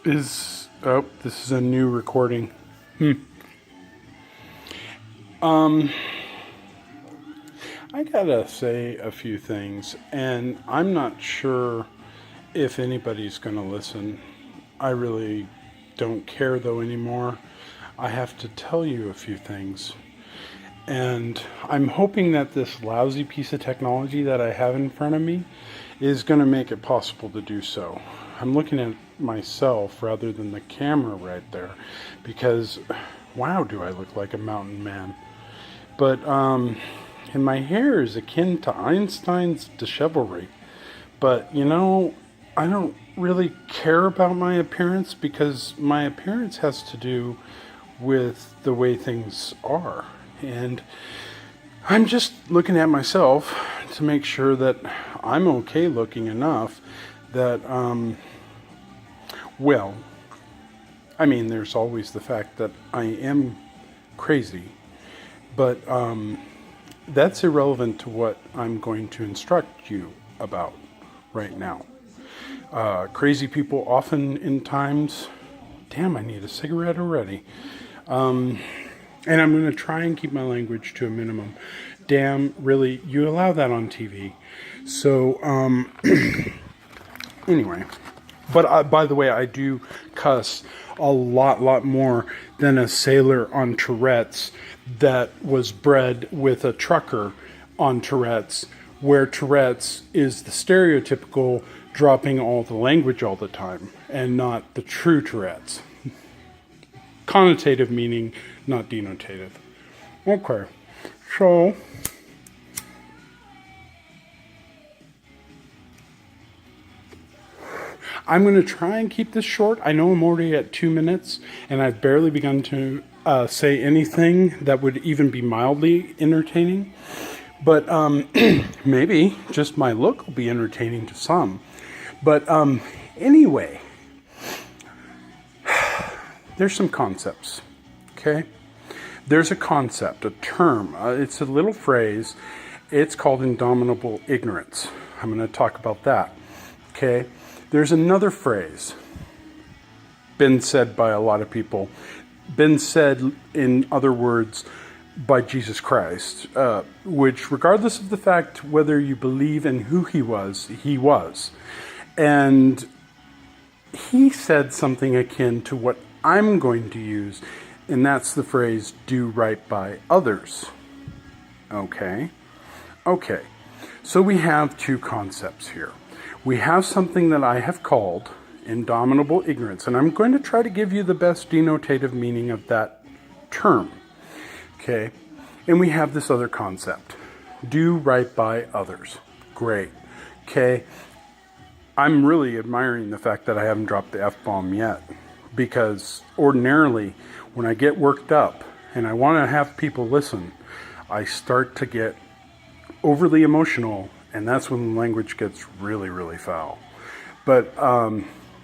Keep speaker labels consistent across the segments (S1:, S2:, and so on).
S1: This is a new recording. I gotta say a few things, and I'm not sure if anybody's gonna listen. I really don't care though anymore. I have to tell you a few things. And I'm hoping that this lousy piece of technology that I have in front of me is going to make it possible to do so. I'm looking at myself rather than the camera right there because, wow, do I look like a mountain man. But, and my hair is akin to Einstein's dishevelry. But, I don't really care about my appearance because my appearance has to do with the way things are. And I'm just looking at myself to make sure that I'm okay looking enough that, there's always the fact that I am crazy, but that's irrelevant to what I'm going to instruct you about right now. Crazy people often in times, damn, I need a cigarette already. And I'm going to try and keep my language to a minimum. Damn, really, you allow that on TV. So, anyway. But by the way, I do cuss a lot more than a sailor on Tourette's that was bred with a trucker on Tourette's, where Tourette's is the stereotypical dropping all the language all the time, and not the true Tourette's. Connotative meaning, not denotative. Okay, so I'm going to try and keep this short. I know I'm already at 2 minutes, and I've barely begun to say anything that would even be mildly entertaining. But maybe just my look will be entertaining to some. But anyway, there's some concepts, okay? There's a concept, a term. It's a little phrase. It's called indomitable ignorance. I'm going to talk about that, okay? There's another phrase, been said by a lot of people, been said, in other words, by Jesus Christ, which, regardless of the fact whether you believe in who he was. And he said something akin to what I'm going to use, and that's the phrase, do right by others. Okay. So we have two concepts here. We have something that I have called indomitable ignorance, and I'm going to try to give you the best denotative meaning of that term. Okay. And we have this other concept, do right by others. Great. Okay. I'm really admiring the fact that I haven't dropped the F-bomb yet. Because ordinarily, when I get worked up and I want to have people listen, I start to get overly emotional, and that's when the language gets really foul. But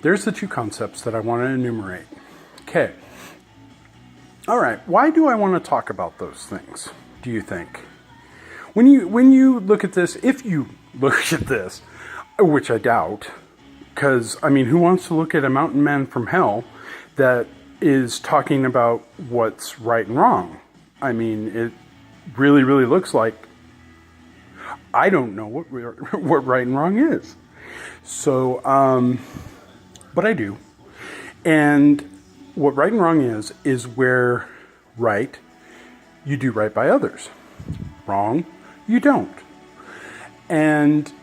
S1: there's the two concepts that I want to enumerate. Okay. All right. Why do I want to talk about those things, do you think? When you look at this, if you look at this, which I doubt, because, who wants to look at a mountain man from hell that is talking about what's right and wrong? It really looks like I don't know what right and wrong is. So, but I do. And what right and wrong is where right, you do right by others. Wrong, you don't. And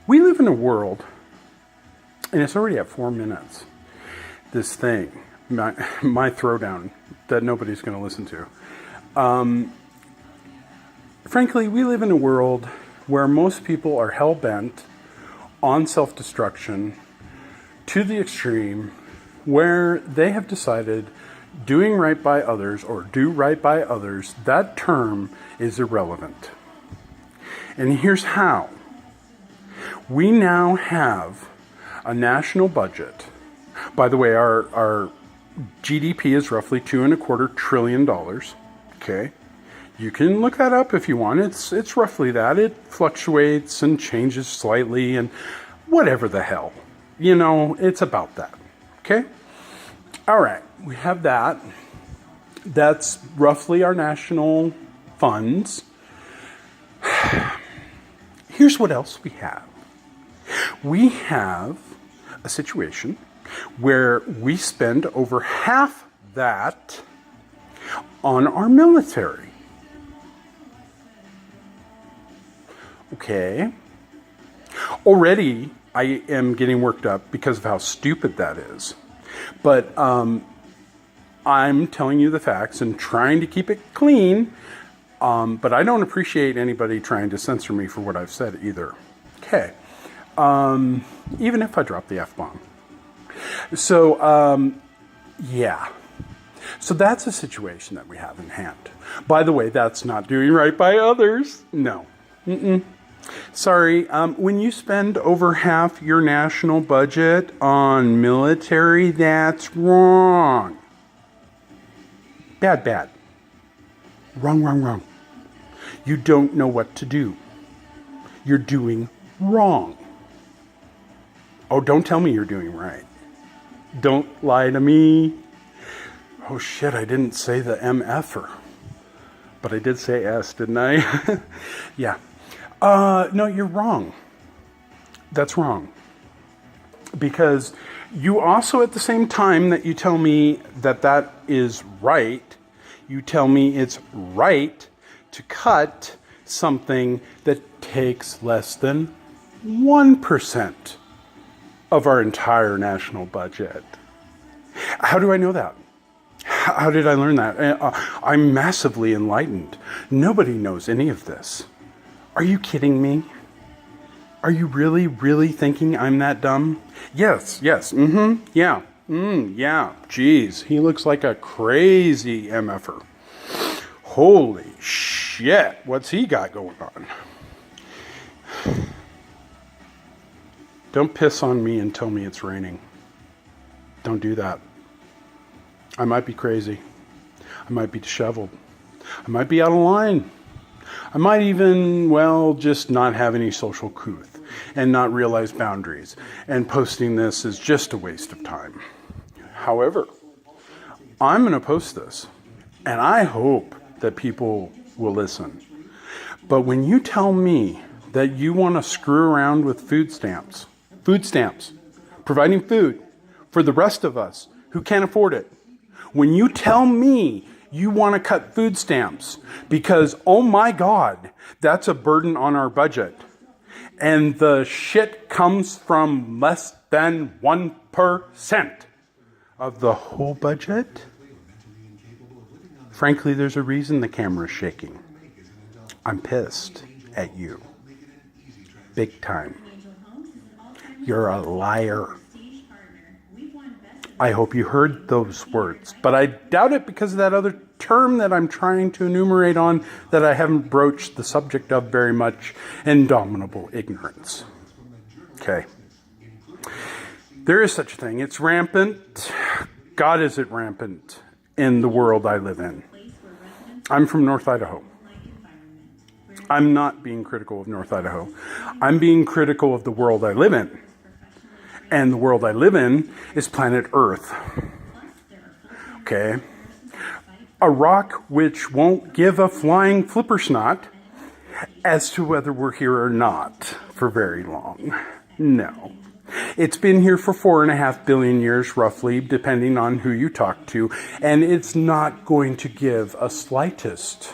S1: we live in a world, and it's already at 4 minutes, this thing, my throwdown that nobody's going to listen to. Frankly, we live in a world where most people are hell-bent on self-destruction to the extreme, where they have decided doing right by others or do right by others, that term is irrelevant. And here's how. We now have a national budget. By the way, our GDP is roughly $2.25 trillion. Okay. You can look that up if you want. It's roughly that. It fluctuates and changes slightly and whatever the hell. it's about that. Okay? All right, we have that. That's roughly our national funds. Here's what else we have. We have a situation where we spend over half that on our military. Okay. Already, I am getting worked up because of how stupid that is. But I'm telling you the facts and trying to keep it clean. But I don't appreciate anybody trying to censor me for what I've said either. Okay. Even if I drop the F-bomb. So, yeah. So that's a situation that we have in hand. By the way, that's not doing right by others. No. Sorry. When you spend over half your national budget on military, that's wrong. Bad. Wrong. You don't know what to do. You're doing wrong. Oh, don't tell me you're doing right. Don't lie to me. Oh shit, I didn't say the MFer. But I did say S, didn't I? Yeah. No, you're wrong. That's wrong. Because you also, at the same time that you tell me that that is right, you tell me it's right to cut something that takes less than 1% of our entire national budget. How do I know that? How did I learn that? I'm massively enlightened. Nobody knows any of this. Are you kidding me? Are you really thinking I'm that dumb? Yes, yeah, yeah, geez, he looks like a crazy MFer. Holy shit, what's he got going on? Don't piss on me and tell me it's raining. Don't do that. I might be crazy. I might be disheveled. I might be out of line. I might even, just not have any social couth and not realize boundaries. And posting this is just a waste of time. However, I'm going to post this, and I hope that people will listen. But when you tell me that you want to screw around with food stamps, providing food for the rest of us who can't afford it, when you tell me you want to cut food stamps because, oh my God, that's a burden on our budget, and the shit comes from less than 1% of the whole budget, frankly, there's a reason the camera's shaking. I'm pissed at you. Big time. You're a liar. I hope you heard those words, but I doubt it because of that other term that I'm trying to enumerate on that I haven't broached the subject of very much, indomitable ignorance. Okay. There is such a thing. It's rampant. God, is it rampant in the world I live in. I'm from North Idaho. I'm not being critical of North Idaho. I'm being critical of the world I live in. And the world I live in is planet Earth. Okay? A rock which won't give a flying flippersnot as to whether we're here or not for very long. No. It's been here for 4.5 billion years, roughly, depending on who you talk to, and it's not going to give a slightest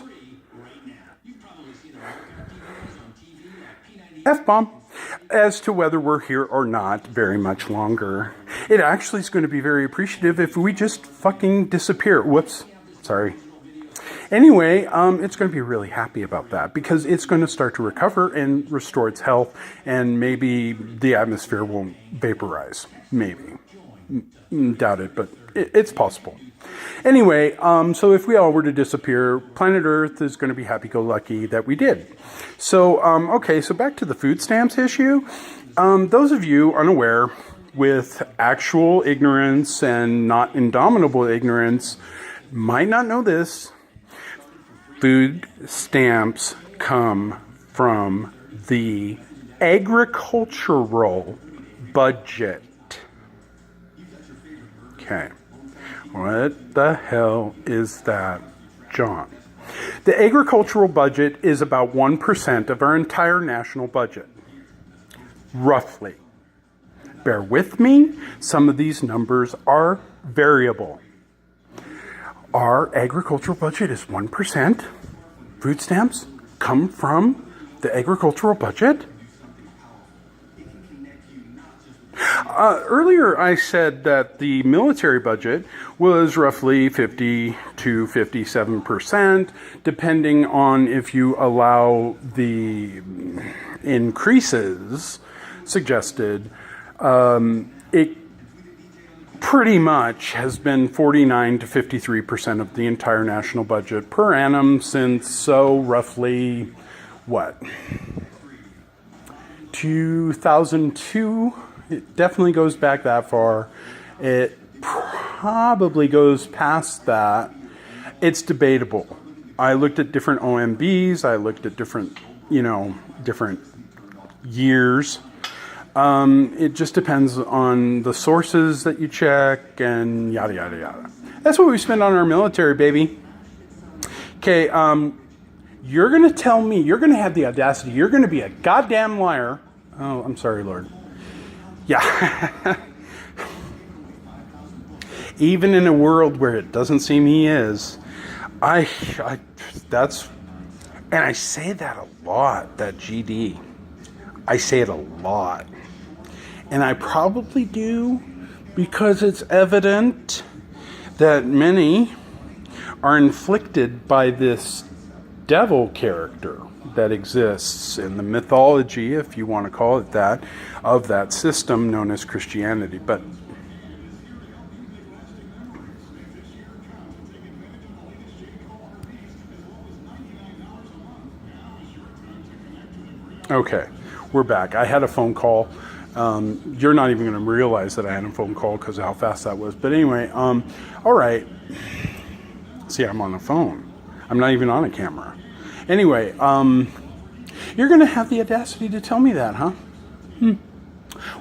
S1: F-bomb as to whether we're here or not very much longer. It actually is going to be very appreciative if we just fucking disappear. Whoops. Sorry. Anyway, it's going to be really happy about that because it's going to start to recover and restore its health, and maybe the atmosphere won't vaporize. Maybe. Doubt it, but it's possible. Anyway, so if we all were to disappear, planet Earth is going to be happy-go-lucky that we did. So, okay, so back to the food stamps issue. Those of you unaware with actual ignorance and not indomitable ignorance might not know this. Food stamps come from the agricultural budget. Okay. What the hell is that, John? The agricultural budget is about 1% of our entire national budget. Roughly. Bear with me, some of these numbers are variable. Our agricultural budget is 1%. Food stamps come from the agricultural budget. Earlier I said that the military budget was roughly 50 to 57%, depending on if you allow the increases suggested. It pretty much has been 49 to 53% of the entire national budget per annum since, roughly, 2002? It definitely goes back that far. It probably goes past that. It's debatable. I looked at different OMBs. I looked at different years. It just depends on the sources that you check and yada, yada, yada. That's what we spend on our military, baby. Okay, you're going to tell me, you're going to have the audacity, you're going to be a goddamn liar. Oh, I'm sorry, Lord. Yeah. Even in a world where it doesn't seem he is, and I say that a lot, that GD. I say it a lot. And I probably do because it's evident that many are inflicted by this devil character that exists in the mythology, if you want to call it that, of that system known as Christianity. But okay, we're back. I had a phone call. You're not even going to realize that I had a phone call because of how fast that was. But anyway, all right. See, I'm on the phone. I'm not even on a camera. Anyway, you're going to have the audacity to tell me that, huh?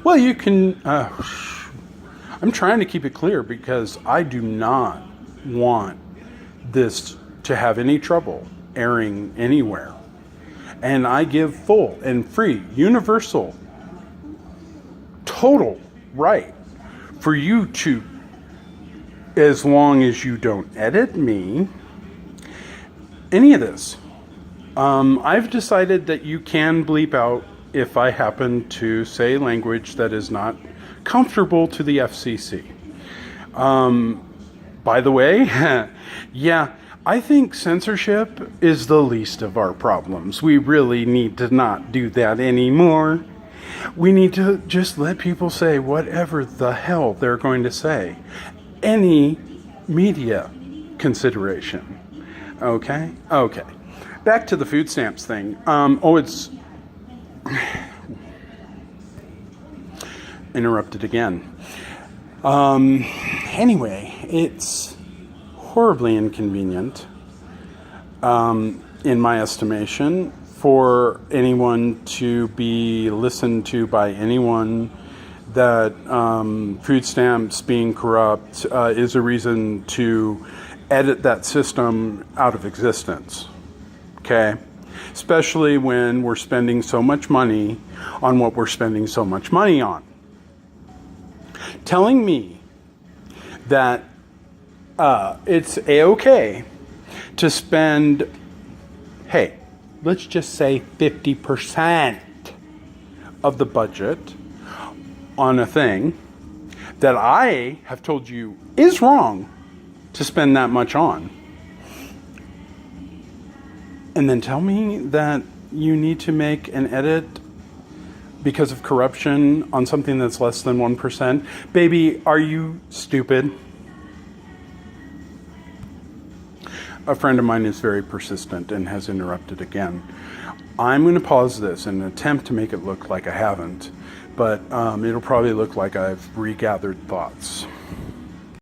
S1: Well, you can... I'm trying to keep it clear because I do not want this to have any trouble airing anywhere. And I give full and free, universal, total right for you to, as long as you don't edit me, any of this. I've decided that you can bleep out if I happen to say language that is not comfortable to the FCC. By the way, yeah, I think censorship is the least of our problems. We really need to not do that anymore. We need to just let people say whatever the hell they're going to say. Any media consideration. Okay? Okay. Back to the food stamps thing. It's... interrupted again. Anyway, it's horribly inconvenient, in my estimation, for anyone to be listened to by anyone that food stamps being corrupt is a reason to edit that system out of existence. Okay? Especially when we're spending so much money on what we're spending so much money on. Telling me that it's a-okay to spend, hey, let's just say 50% of the budget on a thing that I have told you is wrong to spend that much on. And then tell me that you need to make an edit because of corruption on something that's less than 1%. Baby, are you stupid? A friend of mine is very persistent and has interrupted again. I'm going to pause this in an attempt to make it look like I haven't, but it'll probably look like I've regathered thoughts.